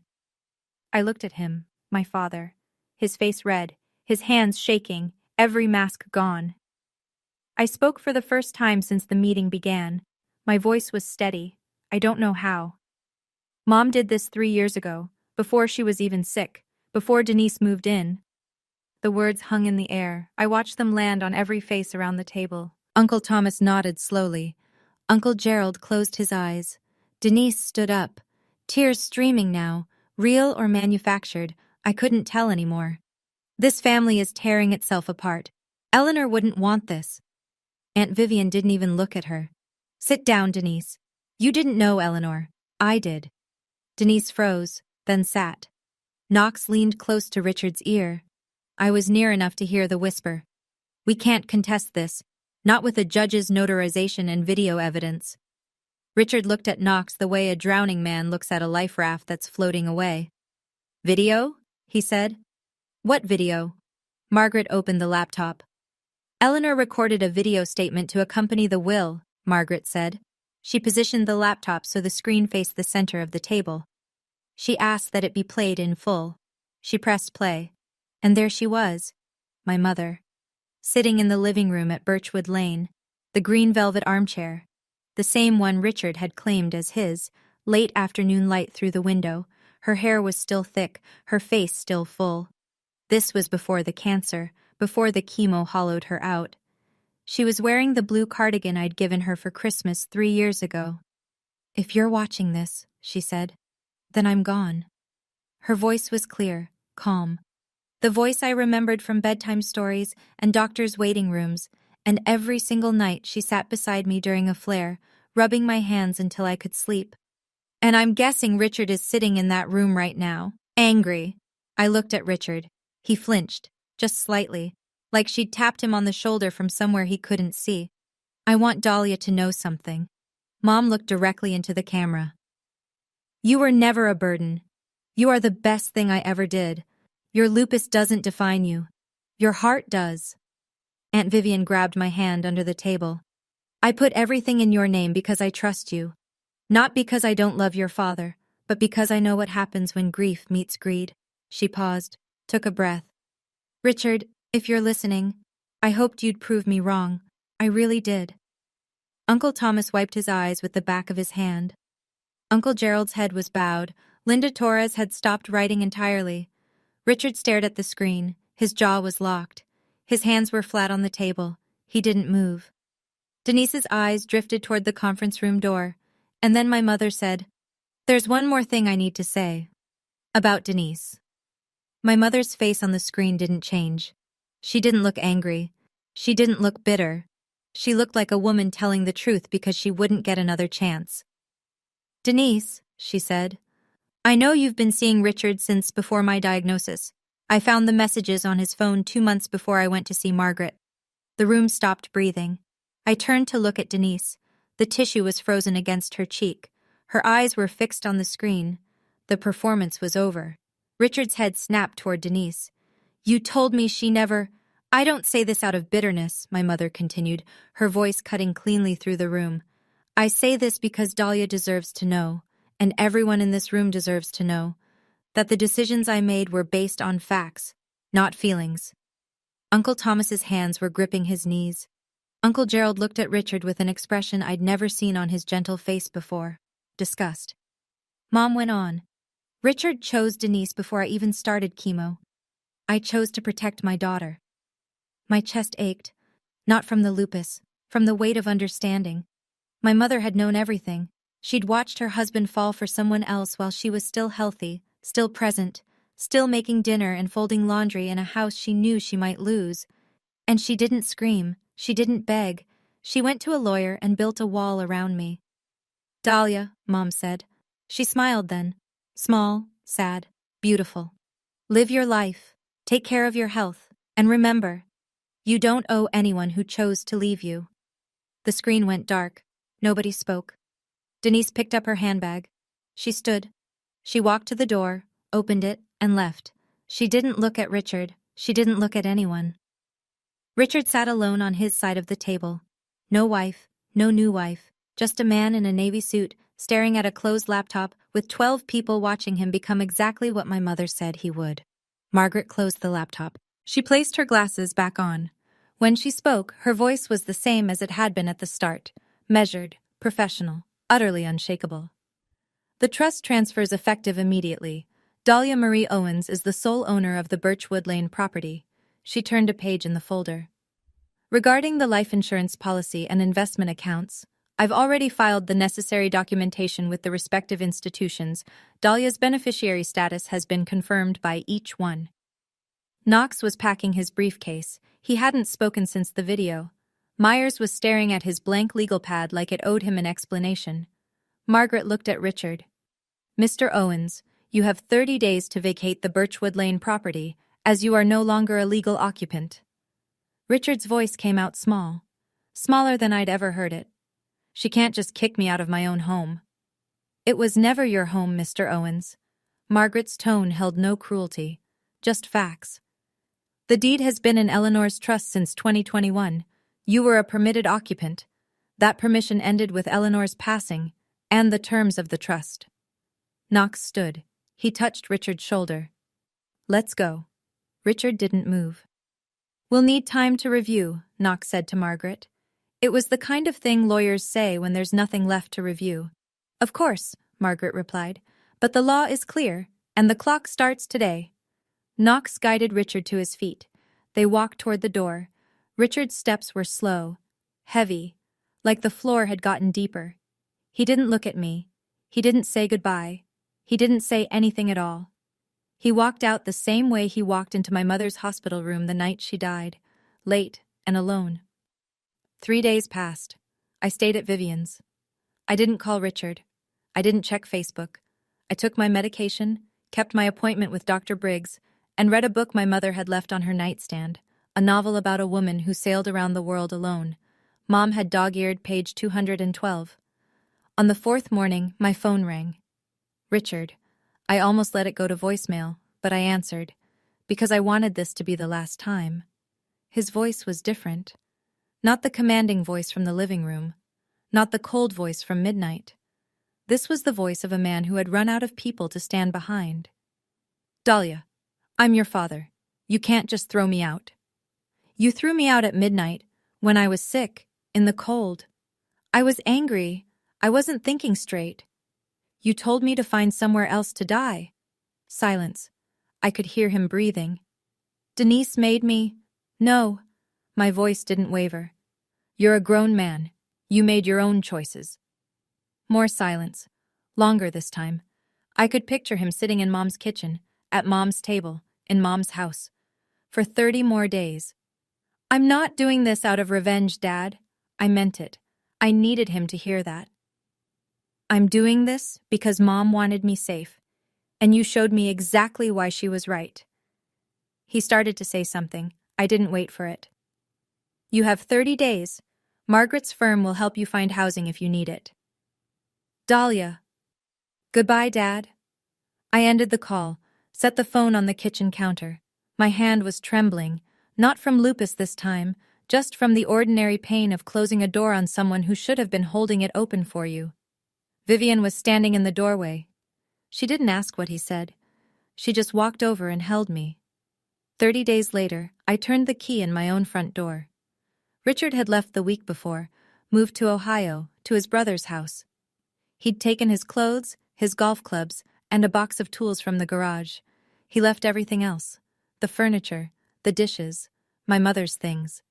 I looked at him, my father, his face red, his hands shaking, every mask gone. I spoke for the first time since the meeting began. My voice was steady. I don't know how. Mom did this 3 years ago, before she was even sick, before Denise moved in. The words hung in the air. I watched them land on every face around the table. Uncle Thomas nodded slowly. Uncle Gerald closed his eyes. Denise stood up. Tears streaming now, real or manufactured, I couldn't tell anymore. This family is tearing itself apart. Eleanor wouldn't want this. Aunt Vivian didn't even look at her. Sit down, Denise. You didn't know Eleanor. I did. Denise froze, then sat. Knox leaned close to Richard's ear. I was near enough to hear the whisper. We can't contest this, not with a judge's notarization and video evidence. Richard looked at Knox the way a drowning man looks at a life raft that's floating away. Video? He said. What video? Margaret opened the laptop. Eleanor recorded a video statement to accompany the will, Margaret said. She positioned the laptop so the screen faced the center of the table. She asked that it be played in full. She pressed play. And there she was, my mother, sitting in the living room at Birchwood Lane, the green velvet armchair, the same one Richard had claimed as his, late afternoon light through the window. Her hair was still thick, her face still full. This was before the cancer, before the chemo hollowed her out. She was wearing the blue cardigan I'd given her for Christmas 3 years ago. If you're watching this, she said, then I'm gone. Her voice was clear, calm. The voice I remembered from bedtime stories and doctors' waiting rooms, and every single night she sat beside me during a flare, rubbing my hands until I could sleep. And I'm guessing Richard is sitting in that room right now, angry. I looked at Richard. He flinched, just slightly, like she'd tapped him on the shoulder from somewhere he couldn't see. I want Dahlia to know something. Mom looked directly into the camera. You were never a burden. You are the best thing I ever did. Your lupus doesn't define you. Your heart does. Aunt Vivian grabbed my hand under the table. I put everything in your name because I trust you. Not because I don't love your father, but because I know what happens when grief meets greed. She paused, took a breath. Richard, if you're listening, I hoped you'd prove me wrong. I really did. Uncle Thomas wiped his eyes with the back of his hand. Uncle Gerald's head was bowed. Linda Torres had stopped writing entirely. Richard stared at the screen. His jaw was locked. His hands were flat on the table. He didn't move. Denise's eyes drifted toward the conference room door, and then my mother said, "There's one more thing I need to say. About Denise." My mother's face on the screen didn't change. She didn't look angry. She didn't look bitter. She looked like a woman telling the truth because she wouldn't get another chance. "Denise," she said, "I know you've been seeing Richard since before my diagnosis. I found the messages on his phone 2 months before I went to see Margaret." The room stopped breathing. I turned to look at Denise. The tissue was frozen against her cheek. Her eyes were fixed on the screen. The performance was over. Richard's head snapped toward Denise. "You told me she never—" "I don't say this out of bitterness," my mother continued, her voice cutting cleanly through the room. "I say this because Dahlia deserves to know, and everyone in this room deserves to know, that the decisions I made were based on facts, not feelings." Uncle Thomas's hands were gripping his knees. Uncle Gerald looked at Richard with an expression I'd never seen on his gentle face before. Disgust. Mom went on. "Richard chose Denise before I even started chemo. I chose to protect my daughter." My chest ached, not from the lupus, from the weight of understanding. My mother had known everything. She'd watched her husband fall for someone else while she was still healthy, still present, still making dinner and folding laundry in a house she knew she might lose. And she didn't scream. She didn't beg. She went to a lawyer and built a wall around me. "Dahlia," Mom said. She smiled then. Small, sad, beautiful. "Live your life. Take care of your health. And remember, you don't owe anyone who chose to leave you." The screen went dark. Nobody spoke. Denise picked up her handbag. She stood. She walked to the door, opened it, and left. She didn't look at Richard. She didn't look at anyone. Richard sat alone on his side of the table. No wife, no new wife, just a man in a navy suit, staring at a closed laptop with 12 people watching him become exactly what my mother said he would. Margaret closed the laptop. She placed her glasses back on. When she spoke, her voice was the same as it had been at the start, measured, professional, utterly unshakable. "The trust transfers effective immediately. Dahlia Marie Owens is the sole owner of the Birchwood Lane property." She turned a page in the folder. "Regarding the life insurance policy and investment accounts, I've already filed the necessary documentation with the respective institutions. Dahlia's beneficiary status has been confirmed by each one." Knox was packing his briefcase. He hadn't spoken since the video. Myers was staring at his blank legal pad like it owed him an explanation. Margaret looked at Richard. "Mr. Owens, you have 30 days to vacate the Birchwood Lane property, as you are no longer a legal occupant." Richard's voice came out small. Smaller than I'd ever heard it. "She can't just kick me out of my own home." "It was never your home, Mr. Owens." Margaret's tone held no cruelty, just facts. "The deed has been in Eleanor's trust since 2021. You were a permitted occupant. That permission ended with Eleanor's passing, and the terms of the trust." Knox stood. He touched Richard's shoulder. "Let's go." Richard didn't move. "We'll need time to review," Knox said to Margaret. It was the kind of thing lawyers say when there's nothing left to review. "Of course," Margaret replied, "but the law is clear, and the clock starts today." Knox guided Richard to his feet. They walked toward the door. Richard's steps were slow, heavy, like the floor had gotten deeper. He didn't look at me. He didn't say goodbye. He didn't say anything at all. He walked out the same way he walked into my mother's hospital room the night she died, late and alone. 3 days passed. I stayed at Vivian's. I didn't call Richard. I didn't check Facebook. I took my medication, kept my appointment with Dr. Briggs, and read a book my mother had left on her nightstand, a novel about a woman who sailed around the world alone. Mom had dog-eared page 212. On the fourth morning, my phone rang. Richard. I almost let it go to voicemail, but I answered, because I wanted this to be the last time. His voice was different. Not the commanding voice from the living room. Not the cold voice from midnight. This was the voice of a man who had run out of people to stand behind. Dahlia, I'm your father. You can't just throw me out. You threw me out at midnight, when I was sick, in the cold. I was angry. I wasn't thinking straight. You told me to find somewhere else to die. Silence. I could hear him breathing. Denise made me. No. My voice didn't waver. You're a grown man. You made your own choices. More silence. Longer this time. I could picture him sitting in Mom's kitchen, at Mom's table, in Mom's house. For 30 more days. I'm not doing this out of revenge, Dad. I meant it. I needed him to hear that. I'm doing this because Mom wanted me safe, and you showed me exactly why she was right. He started to say something. I didn't wait for it. You have 30 days. Margaret's firm will help you find housing if you need it. Dahlia. Goodbye, Dad. I ended the call, set the phone on the kitchen counter. My hand was trembling, not from lupus this time, just from the ordinary pain of closing a door on someone who should have been holding it open for you. Vivian was standing in the doorway. She didn't ask what he said. She just walked over and held me. 30 days later, I turned the key in my own front door. Richard had left the week before, moved to Ohio, to his brother's house. He'd taken his clothes, his golf clubs, and a box of tools from the garage. He left everything else. The furniture, the dishes, my mother's things.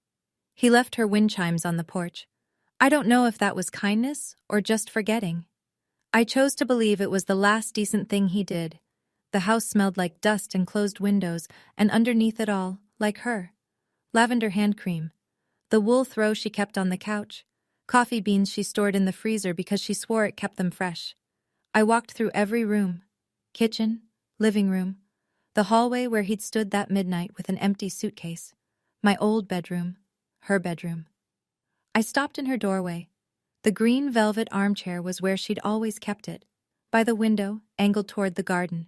He left her wind chimes on the porch. I don't know if that was kindness or just forgetting. I chose to believe it was the last decent thing he did. The house smelled like dust and closed windows, and underneath it all, like her. Lavender hand cream. The wool throw she kept on the couch. Coffee beans she stored in the freezer because she swore it kept them fresh. I walked through every room. Kitchen, living room, the hallway where he'd stood that midnight with an empty suitcase. My old bedroom, her bedroom. I stopped in her doorway. The green velvet armchair was where she'd always kept it, by the window, angled toward the garden.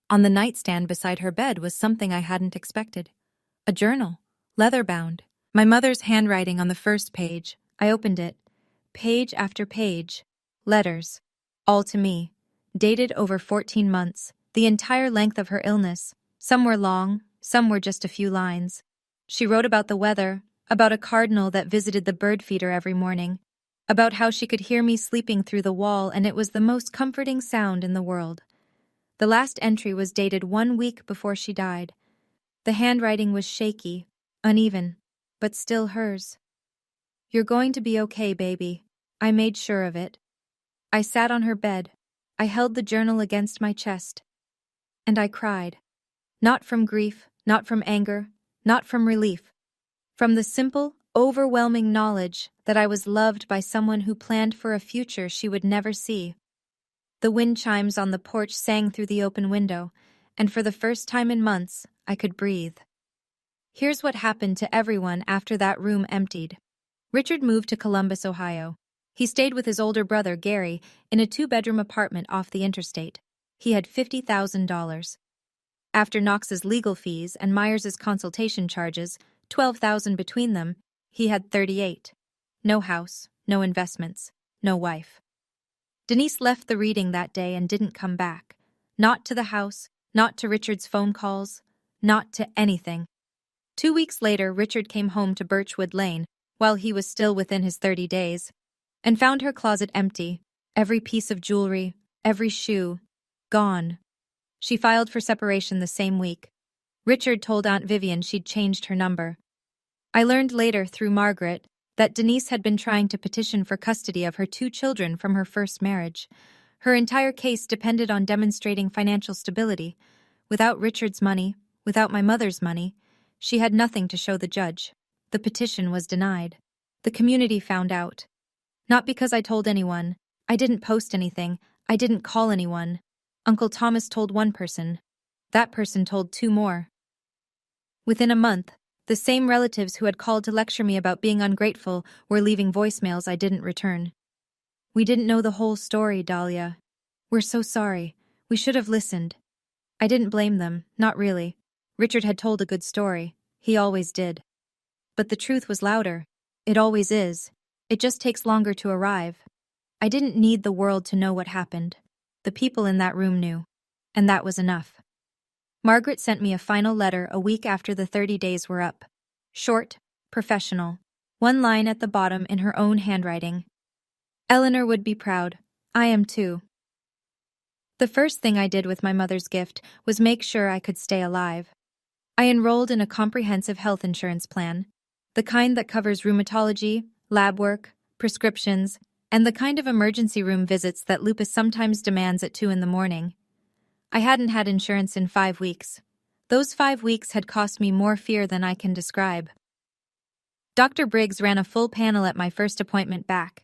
On the nightstand beside her bed was something I hadn't expected. A journal, leather-bound. My mother's handwriting on the first page. I opened it. Page after page. Letters. All to me. Dated over 14 months. The entire length of her illness. Some were long, some were just a few lines. She wrote about the weather, about a cardinal that visited the bird feeder every morning, about how she could hear me sleeping through the wall and it was the most comforting sound in the world. The last entry was dated 1 week before she died. The handwriting was shaky, uneven, but still hers. You're going to be okay, baby. I made sure of it. I sat on her bed. I held the journal against my chest. And I cried. Not from grief, not from anger, not from relief. From the simple, overwhelming knowledge that I was loved by someone who planned for a future she would never see. The wind chimes on the porch sang through the open window, and for the first time in months, I could breathe. Here's what happened to everyone after that room emptied. Richard moved to Columbus, Ohio. He stayed with his older brother, Gary, in a 2-bedroom apartment off the interstate. He had $50,000. After Knox's legal fees and Myers's consultation charges, $12,000 between them, he had 38. No house, no investments, no wife. Denise left the reading that day and didn't come back. Not to the house, not to Richard's phone calls, not to anything. 2 weeks later, Richard came home to Birchwood Lane, while he was still within his 30 days, and found her closet empty, every piece of jewelry, every shoe, gone. She filed for separation the same week. Richard told Aunt Vivian she'd changed her number. I learned later, through Margaret, that Denise had been trying to petition for custody of her 2 children from her first marriage. Her entire case depended on demonstrating financial stability. Without Richard's money, without my mother's money, she had nothing to show the judge. The petition was denied. The community found out. Not because I told anyone. I didn't post anything. I didn't call anyone. Uncle Thomas told one person. That person told two more. Within a month, the same relatives who had called to lecture me about being ungrateful were leaving voicemails I didn't return. We didn't know the whole story, Dahlia. We're so sorry. We should have listened. I didn't blame them, not really. Richard had told a good story. He always did. But the truth was louder. It always is. It just takes longer to arrive. I didn't need the world to know what happened. The people in that room knew. And that was enough. Margaret sent me a final letter a week after the 30 days were up. Short, professional. One line at the bottom in her own handwriting. Eleanor would be proud. I am too. The first thing I did with my mother's gift was make sure I could stay alive. I enrolled in a comprehensive health insurance plan, the kind that covers rheumatology, lab work, prescriptions, and the kind of emergency room visits that lupus sometimes demands at 2 a.m. I hadn't had insurance in 5 weeks. Those 5 weeks had cost me more fear than I can describe. Dr. Briggs ran a full panel at my first appointment back.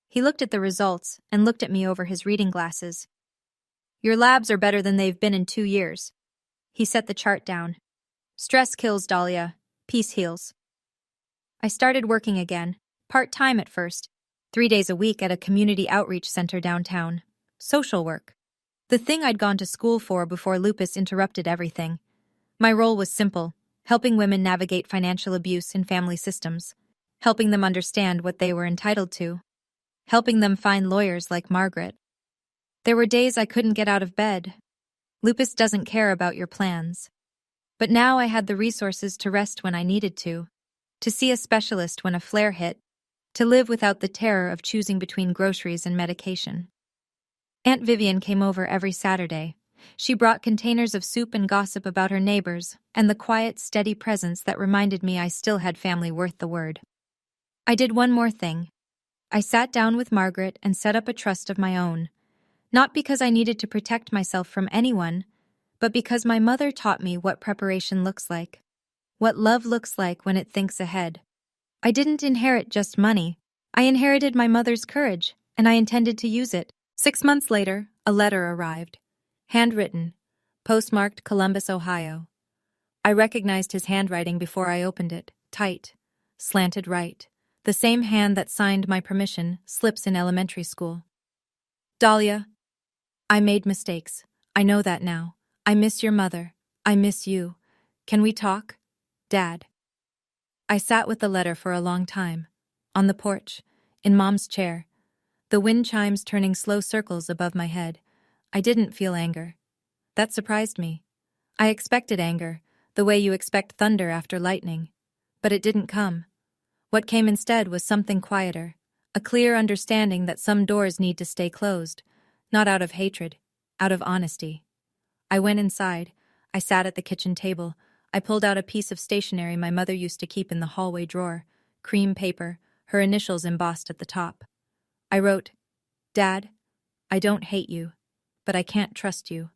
He looked at the results and looked at me over his reading glasses. Your labs are better than they've been in 2 years. He set the chart down. Stress kills, Dahlia. Peace heals. I started working again, part-time at first, 3 days a week at a community outreach center downtown. Social work. The thing I'd gone to school for before lupus interrupted everything. My role was simple, helping women navigate financial abuse in family systems, helping them understand what they were entitled to, helping them find lawyers like Margaret. There were days I couldn't get out of bed. Lupus doesn't care about your plans. But now I had the resources to rest when I needed to see a specialist when a flare hit, to live without the terror of choosing between groceries and medication. Aunt Vivian came over every Saturday. She brought containers of soup and gossip about her neighbors, and the quiet, steady presence that reminded me I still had family worth the word. I did one more thing. I sat down with Margaret and set up a trust of my own, not because I needed to protect myself from anyone, but because my mother taught me what preparation looks like, what love looks like when it thinks ahead. I didn't inherit just money. I inherited my mother's courage, and I intended to use it. 6 months later, a letter arrived. Handwritten, postmarked Columbus, Ohio. I recognized his handwriting before I opened it, tight, slanted right, the same hand that signed my permission slips in elementary school. Dahlia, I made mistakes. I know that now. I miss your mother. I miss you. Can we talk? Dad. I sat with the letter for a long time, on the porch, in Mom's chair, the wind chimes turning slow circles above my head. I didn't feel anger. That surprised me. I expected anger, the way you expect thunder after lightning. But it didn't come. What came instead was something quieter, a clear understanding that some doors need to stay closed, not out of hatred, out of honesty. I went inside. I sat at the kitchen table. I pulled out a piece of stationery my mother used to keep in the hallway drawer, cream paper, her initials embossed at the top. I wrote, Dad, I don't hate you, but I can't trust you,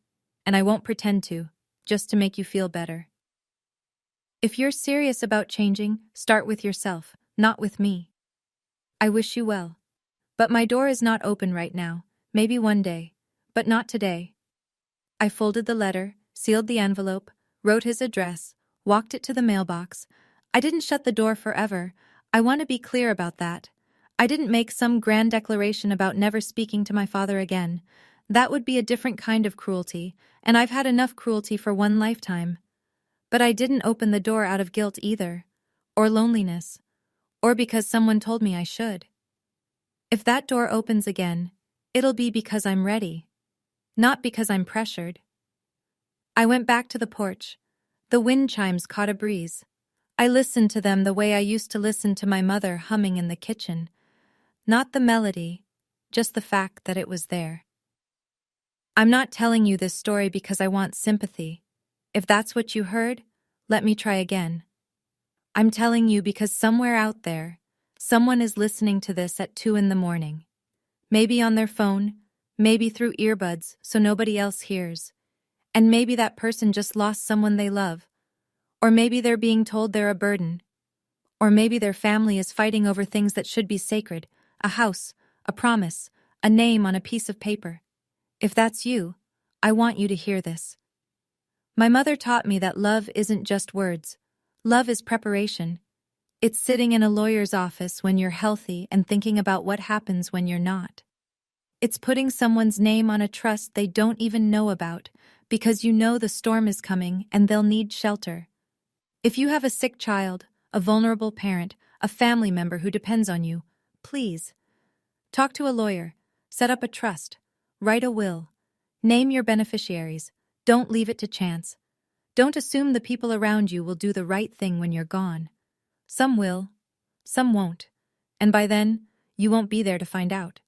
and I won't pretend to, just to make you feel better. If you're serious about changing, start with yourself, not with me. I wish you well. But my door is not open right now, maybe one day, but not today. I folded the letter, sealed the envelope, wrote his address, walked it to the mailbox. I didn't shut the door forever. I want to be clear about that. I didn't make some grand declaration about never speaking to my father again. That would be a different kind of cruelty, and I've had enough cruelty for one lifetime. But I didn't open the door out of guilt either, or loneliness, or because someone told me I should. If that door opens again, it'll be because I'm ready, not because I'm pressured. I went back to the porch. The wind chimes caught a breeze. I listened to them the way I used to listen to my mother humming in the kitchen. Not the melody, just the fact that it was there. I'm not telling you this story because I want sympathy. If that's what you heard, let me try again. I'm telling you because somewhere out there, someone is listening to this at 2 a.m. Maybe on their phone, maybe through earbuds so nobody else hears. And maybe that person just lost someone they love. Or maybe they're being told they're a burden. Or maybe their family is fighting over things that should be sacred, a house, a promise, a name on a piece of paper. If that's you, I want you to hear this. My mother taught me that love isn't just words. Love is preparation. It's sitting in a lawyer's office when you're healthy and thinking about what happens when you're not. It's putting someone's name on a trust they don't even know about because you know the storm is coming and they'll need shelter. If you have a sick child, a vulnerable parent, a family member who depends on you, please talk to a lawyer, set up a trust, write a will, name your beneficiaries. Don't leave it to chance. Don't assume the people around you will do the right thing when you're gone. Some will, some won't, and by then, you won't be there to find out.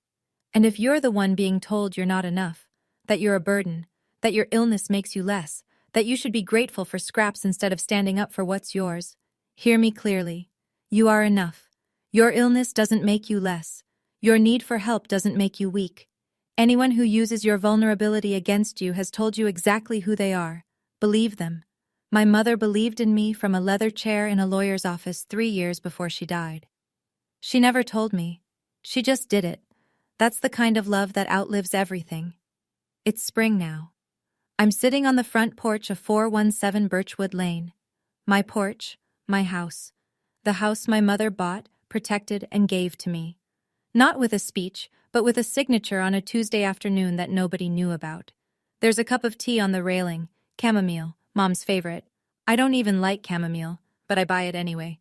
And if you're the one being told you're not enough, that you're a burden, that your illness makes you less, that you should be grateful for scraps instead of standing up for what's yours, hear me clearly. You are enough. Your illness doesn't make you less. Your need for help doesn't make you weak. Anyone who uses your vulnerability against you has told you exactly who they are. Believe them. My mother believed in me from a leather chair in a lawyer's office 3 years before she died. She never told me. She just did it. That's the kind of love that outlives everything. It's spring now. I'm sitting on the front porch of 417 Birchwood Lane. My porch, my house. The house my mother bought, protected, and gave to me. Not with a speech, but with a signature on a Tuesday afternoon that nobody knew about. There's a cup of tea on the railing, chamomile, Mom's favorite. I don't even like chamomile, but I buy it anyway.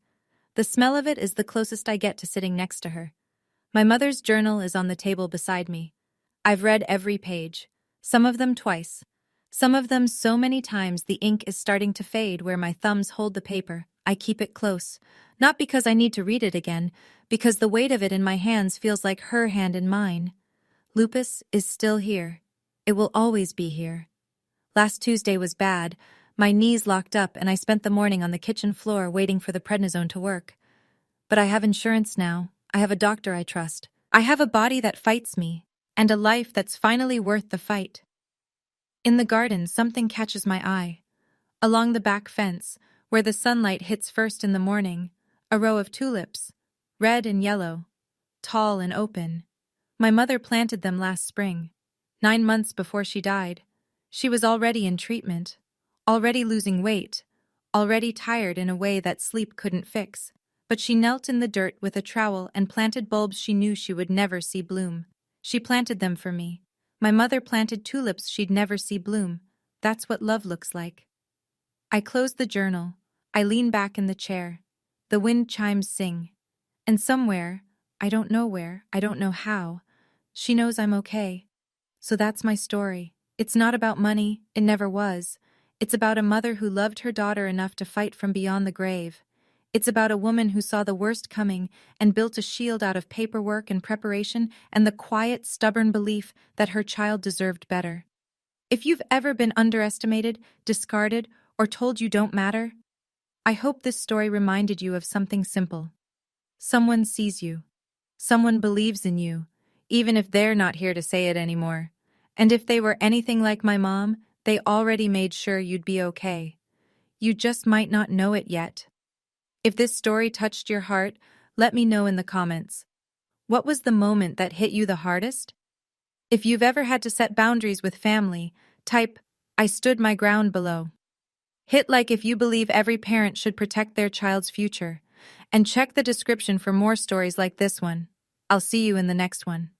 The smell of it is the closest I get to sitting next to her. My mother's journal is on the table beside me. I've read every page, some of them twice. Some of them so many times the ink is starting to fade where my thumbs hold the paper. I keep it close, not because I need to read it again, because the weight of it in my hands feels like her hand in mine. Lupus is still here. It will always be here. Last Tuesday was bad. My knees locked up and I spent the morning on the kitchen floor waiting for the prednisone to work. But I have insurance now. I have a doctor I trust. I have a body that fights me, and a life that's finally worth the fight. In the garden, something catches my eye. Along the back fence, where the sunlight hits first in the morning, a row of tulips, red and yellow, tall and open. My mother planted them last spring, 9 months before she died. She was already in treatment, already losing weight, already tired in a way that sleep couldn't fix. But she knelt in the dirt with a trowel and planted bulbs she knew she would never see bloom. She planted them for me. My mother planted tulips she'd never see bloom. That's what love looks like. I close the journal. I lean back in the chair. The wind chimes sing. And somewhere, I don't know where, I don't know how, she knows I'm okay. So that's my story. It's not about money, it never was. It's about a mother who loved her daughter enough to fight from beyond the grave. It's about a woman who saw the worst coming and built a shield out of paperwork and preparation and the quiet, stubborn belief that her child deserved better. If you've ever been underestimated, discarded, or told you don't matter, I hope this story reminded you of something simple. Someone sees you. Someone believes in you, even if they're not here to say it anymore. And if they were anything like my mom, they already made sure you'd be okay. You just might not know it yet. If this story touched your heart, let me know in the comments. What was the moment that hit you the hardest? If you've ever had to set boundaries with family, type, "I stood my ground" below. Hit like if you believe every parent should protect their child's future. And check the description for more stories like this one. I'll see you in the next one.